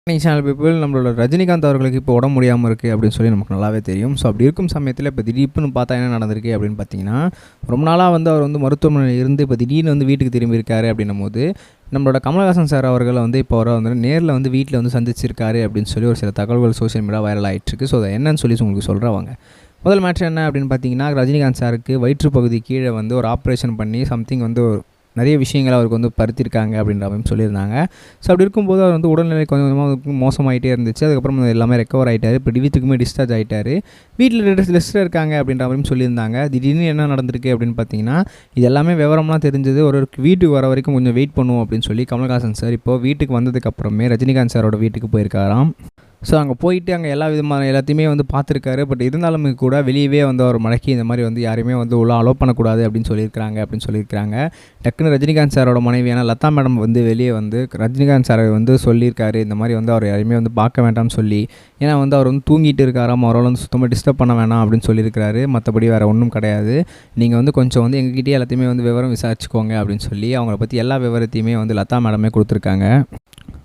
Channel people நம்மளோட ரஜினிகாந்த் அவர்களுக்கு இப்போ உடம்பு முடியாமல் இருக்குது அப்படின்னு சொல்லி நமக்கு நல்லாவே தெரியும். ஸோ அப்படி இருக்கும் சமயத்தில் இப்போ திடீர்னு பார்த்தா என்ன நடந்திருக்கு அப்படின்னு பார்த்தீங்கன்னா, ரொம்ப நாளாக வந்து அவர் வந்து மருத்துவமனையில் இருந்து இப்போ திடீர்னு வந்து வீட்டுக்கு திரும்பி இருக்காரு அப்படின்னும் போது, நம்மளோட கமலஹாசன் சார் அவர்களை வந்து இப்போ அவரை வந்து நேரில் வந்து வீட்டில் வந்து சந்திச்சிருக்காரு அப்படின்னு சொல்லி ஒரு சில தகவல்கள் சோஷியல் மீடியா வைரல் ஆகிட்டுருக்கு. ஸோ அதை என்னன்னு சொல்லி உங்களுக்கு சொல்கிறவங்க முதல் மேட்ரு என்ன அப்படின்னு பார்த்தீங்கன்னா, ரஜினிகாந்த் சாருக்கு வயிற்று பகுதி கீழே வந்து ஒரு ஆப்ரேஷன் பண்ணி சம்திங் வந்து நிறைய விஷயங்கள் அவருக்கு வந்து பருத்திருக்காங்க அப்படின்ற மாதிரி சொல்லியிருந்தாங்க. ஸோ அப்படி இருக்கும்போது அவர் வந்து உடல்நிலை கொஞ்சம் கொஞ்சமாக மோசமாகிட்டே இருந்துச்சு. அதுக்கப்புறம் எல்லாமே ரெக்கவர் ஆகிட்டார். இப்போ வீட்டுக்குமே டிஸ்சார்ஜ் ஆகிட்டார். வீட்டில் ரெஸ்ட்டில் இருக்காங்க அப்படின்ற மாதிரியும் சொல்லியிருந்தாங்க. திடீர்னு என்ன நடந்திருக்கு அப்படின்னு பார்த்தீங்கன்னா, இது எல்லாமே விவரம்லாம் தெரிஞ்சது. ஒரு வீட்டுக்கு வர வரைக்கும் கொஞ்சம் வெயிட் பண்ணுவோம் அப்படின்னு சொல்லி கமலஹாசன் சார் இப்போது வீட்டுக்கு வந்ததுக்கப்புறமே ரஜினிகாந்த் சாரோட வீட்டுக்கு போயிருக்காராம். ஸோ அங்கே போயிட்டு அங்கே எல்லா விதமான எல்லாத்தையுமே வந்து பார்த்துருக்காரு. பட் இருந்தாலுமே கூட வெளியவே வந்து அவர் மடக்கி இந்த மாதிரி வந்து யாரையுமே வந்து உள்ள அலோவ் பண்ணக்கூடாது அப்படின்னு சொல்லியிருக்காங்க. டக்குன்னு ரஜினிகாந்த் சாரோட மனைவியான லதா மேடம் வந்து வெளியே வந்து ரஜினிகாந்த் சாரை வந்து சொல்லியிருக்காரு, இந்த மாதிரி வந்து அவர் யாரையுமே வந்து பார்க்க வேண்டாம்னு சொல்லி. ஏன்னா வந்து அவர் வந்து தூங்கிட்டு இருக்காராம், அவரால் வந்து சுத்தமாக டிஸ்டர்ப் பண்ண வேணாம் அப்படின்னு சொல்லியிருக்காரு. மற்றபடி வேறு ஒன்றும் கிடையாது. நீங்கள் வந்து கொஞ்சம் வந்து எங்ககிட்டயே எல்லாத்தையுமே வந்து விவரம் விசாரிச்சுக்கோங்க அப்படின்னு சொல்லி அவங்கள பற்றி எல்லா விவரத்தையுமே வந்து லதா மேடமே கொடுத்துருக்காங்க.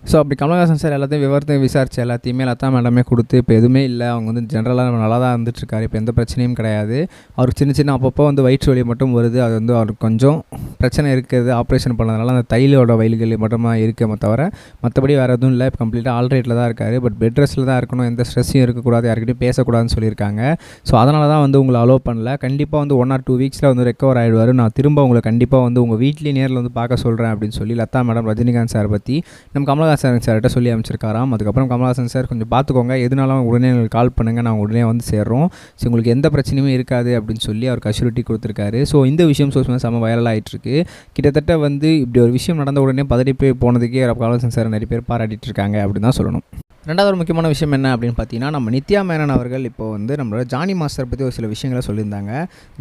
ஸோ அப்படி கமலஹாசன் சார் எல்லாத்தையும் விவரத்தை விசாரித்து எல்லாத்தையுமே லதா மேடமே கொடுத்து இப்போ எதுவுமே இல்லை, அவங்க வந்து ஜென்ரலாக நல்லா தான் இருந்துகிட்ருக்காரு, இப்போ எந்த பிரச்சனையும் கிடையாது. அவருக்கு சின்ன அப்பப்போ வந்து வயிற்று வலி மட்டும் வருது. அது வந்து அவருக்கு கொஞ்சம் பிரச்சனை இருக்குது. ஆப்ரேஷன் பண்ணதுனால அந்த தைலோட வயல்கள் மட்டுமா இருக்குது தவிர மற்றபடி வேறு எதுவும் இல்லை. இப்போ கம்ப்ளீட்டாக ஆல்ரைட்டில் தான் இருக்கார். பட் பெட் ரெஸ்ட்டில் தான் இருக்கணும், எந்த ஸ்ட்ரெஸ்ஸும் இருக்கக்கூடாது, யார்கிட்டையும் பேசக்கூடாதுன்னு சொல்லியிருக்காங்க. ஸோ அதனால தான் வந்து உங்களை அலோவ் பண்ணல. கண்டிப்பாக வந்து 1 or 2 வீக்ஸில் வந்து ரெக்கவர் ஆகிடுவார். நான் திரும்ப உங்களை கண்டிப்பாக வந்து உங்கள் வீட்லேயே நேரில் வந்து பார்க்க சொல்கிறேன் அப்படின்னு சொல்லி லதா மேடம் ரஜினிகாந்த் சார் பற்றி நம்ம கமலஹாசன் சார்கிட்ட சொல்லி அமைச்சிருக்காராம். அதுக்கப்புறம் கமலஹாசன் சார் கொஞ்சம் பார்த்துக்கோங்க, எதுனாலும் உடனே எங்களுக்கு கால் பண்ணுங்கள், நான் உடனே வந்து சேர்றோம், ஸோ உங்களுக்கு எந்த பிரச்சனையுமே இருக்காது அப்படின்னு சொல்லி அவருக்கு அஷ்யூரிட்டி கொடுத்துருக்காரு. ஸோ இந்த விஷயம் சோஷியல் செம்ம வைரல் ஆகிட்டுருக்கு. கிட்டத்தட்ட வந்து இப்படி ஒரு விஷயம் நடந்த உடனே பதறி போய் போனதுக்கே கமலஹாசன் சார் நிறைய பேர் பாராட்டிட்டு இருக்காங்க அப்படின்னு தான் சொல்லணும். ரெண்டாவது ஒரு முக்கியமான விஷயம் என்ன அப்படின்னு பார்த்தீங்கன்னா, நம்ம நித்யா மேனன் அவர்கள் இப்போ வந்து நம்மளோட ஜானி மாஸ்டர் பற்றி ஒரு சில விஷயங்களை சொல்லியிருந்தாங்க.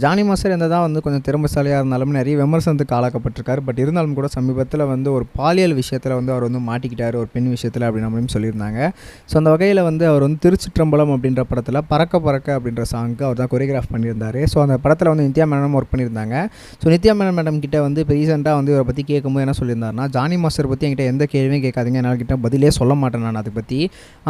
ஜானி மாஸ்டர் எந்த தான் வந்து கொஞ்சம் திறமைசாலியாக இருந்தாலும் நிறைய விமர்சனத்துக்கு ஆளாக்கப்பட்டிருக்காரு. பட் இருந்தாலும் கூட சமீபத்தில் வந்து ஒரு பாலியல் விஷயத்தில் வந்து அவர் வந்து மாட்டிக்கிட்டார், ஒரு பெண் விஷயத்தில் அப்படின்னு சொல்லியிருந்தாங்க. ஸோ அந்த வகையில் வந்து அவர் வந்து திருச்சிற்றம்பலம் அப்படின்ற படத்தில் பறக்க பறக்க அப்படின்ற சாங்க்கு அவர் தான் கொரியோகிராஃப் பண்ணியிருந்தார். ஸோ அந்த படத்தில் வந்து நித்யா மேனனும் ஒர்க் பண்ணியிருந்தாங்க. ஸோ நித்யா மேனன் மேடம் கிட்டே வந்து இப்போ ரீசெண்டாக வந்து இவரை பற்றி கேட்கும்போது என்ன சொல்லியிருந்தாருன்னா, ஜானி மாஸ்டர் பற்றி என்கிட்ட எந்த கேள்வியும் கேட்காதீங்க, என்னால் கிட்ட பதிலே சொல்ல மாட்டேன் நான் அதை பற்றி.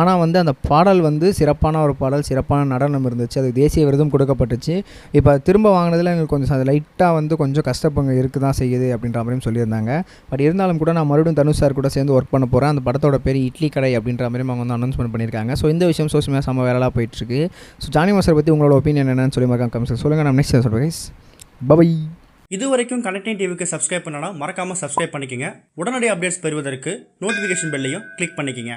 ஆனால் வந்து அந்த பாடல் வந்து சிறப்பான ஒரு பாடல், சிறப்பான நடனம் இருந்துச்சு, அதுக்கு தேசிய விருதும் கொடுக்கப்பட்டுச்சு. இப்போ திரும்ப வாங்கினதில் எங்களுக்கு கொஞ்சம் அது லைட்டாக வந்து கொஞ்சம் கஷ்டப்பங்க இருக்குது தான் செய்யுது அப்படின்ற மாதிரியும் சொல்லியிருந்தாங்க. பட் இருந்தாலும் கூட நான் மறுபடியும் தனுஷ் சார் கூட சேர்ந்து ஒர்க் பண்ண போகிறேன், அந்த படத்தோட பேர் இட்லி கடை அப்படின்ற மாதிரி அவங்க வந்து அனௌன்ஸ்மெண்ட் பண்ணியிருக்காங்க. ஸோ இந்த விஷயம் சோஷியல் மீடியா செம்ம வைரலாக போயிட்டுருக்கு. ஸோ ஜானி மாஸ்டர் பற்றி உங்களோட ஒப்பீனியன் என்னன்னு சொல்லி மறக்காம கமெண்ட்ஸ் சொல்லுங்கள். நான் நெக்ஸ்ட் சொல்கிறேன் கைஸ், பை. இது வரைக்கும் கனெக்டிங் டிவிக்கு சப்ஸ்கிரைப் பண்ணனா மறக்காமல் சப்ஸ்கிரைப் பண்ணிக்கங்க. உடனடி அப்டேட்ஸ் பெறுவதற்கு நோட்டிஃபிகேஷன் பெல்லையும் கிளிக் பண்ணிக்கங்க.